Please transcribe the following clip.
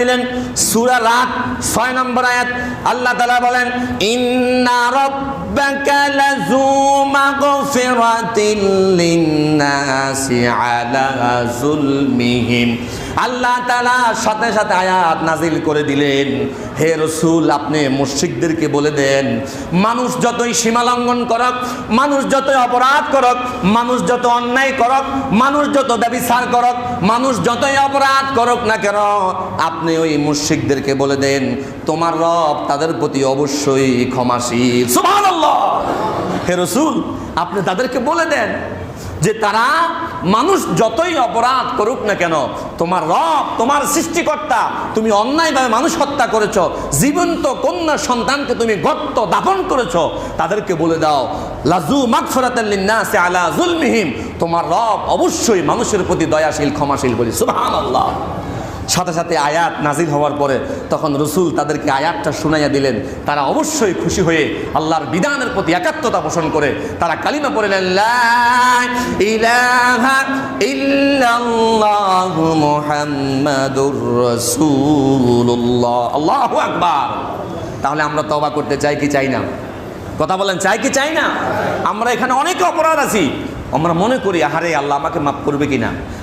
দিলেন। সূরা রাত 6 নম্বর আয়াত আল্লাহ তাআলা বলেন, ইন্না রাব্বাকা লাযু মাগফিরাতিন লিন-নাসি আলা যুলমিহিম। আল্লাহ তাআলা সাথে সাথে আয়াত নাজিল করে দিলেন, হে রাসূল আপনি মুশরিকদেরকে বলে দেন, মানুষ যতই সীমা লঙ্ঘন করক, মানুষ যতই অপরাধ করক, মানুষ যত অন্যায় করক, মানুষ যত ব্যভিচার করক, মানুষ যতই অপরাধ করক না কেন, আপনি ওই মুশরিকদেরকে বলে দেন তোমার রব তাদের প্রতি অবশ্যই ক্ষমাশীল। সুবহানাল্লাহ। হে রাসূল আপনি তাদেরকে বলে দেন যে তারা মানুষ যতই অপরাধ করুক না কেন, তোমার রব তোমার সৃষ্টিকর্তা, তুমি অন্যায়ভাবে মানুষ হত্যা করেছ, জীবন্ত কন্যা সন্তানকে তুমি গর্ত দাফন করেছ, তাদেরকে বলে দাও লাযু মাগফিরাতাল লিন-নাসি আলা যুলমিহিম, তোমার রব অবশ্যই মানুষের প্রতি দয়াশীল ক্ষমাশীল বলি। সুবহানাল্লাহ। সাথে সাথে আয়াত নাজিল হওয়ার পরে তখন রাসূল তাদেরকে আয়াতটা শুনাইয়া দিলেন। তারা অবশ্যই খুশি হয়ে আল্লাহর বিধানের প্রতি একাত্মতা পোষণ করে তারা কালিমা পড়লেন, লা ইলাহা ইল্লাল্লাহু মুহাম্মাদুর রাসূলুল্লাহ। আল্লাহু আকবার। তাহলে আমরা তওবা করতে চাই কি চাই না? কথা বলেন, চাই কি চাই না? আমরা এখানে অনেক অপরাধ আছি, আমরা মনে করি আহারে আল্লাহ আমাকে মাফ করবে কিনা,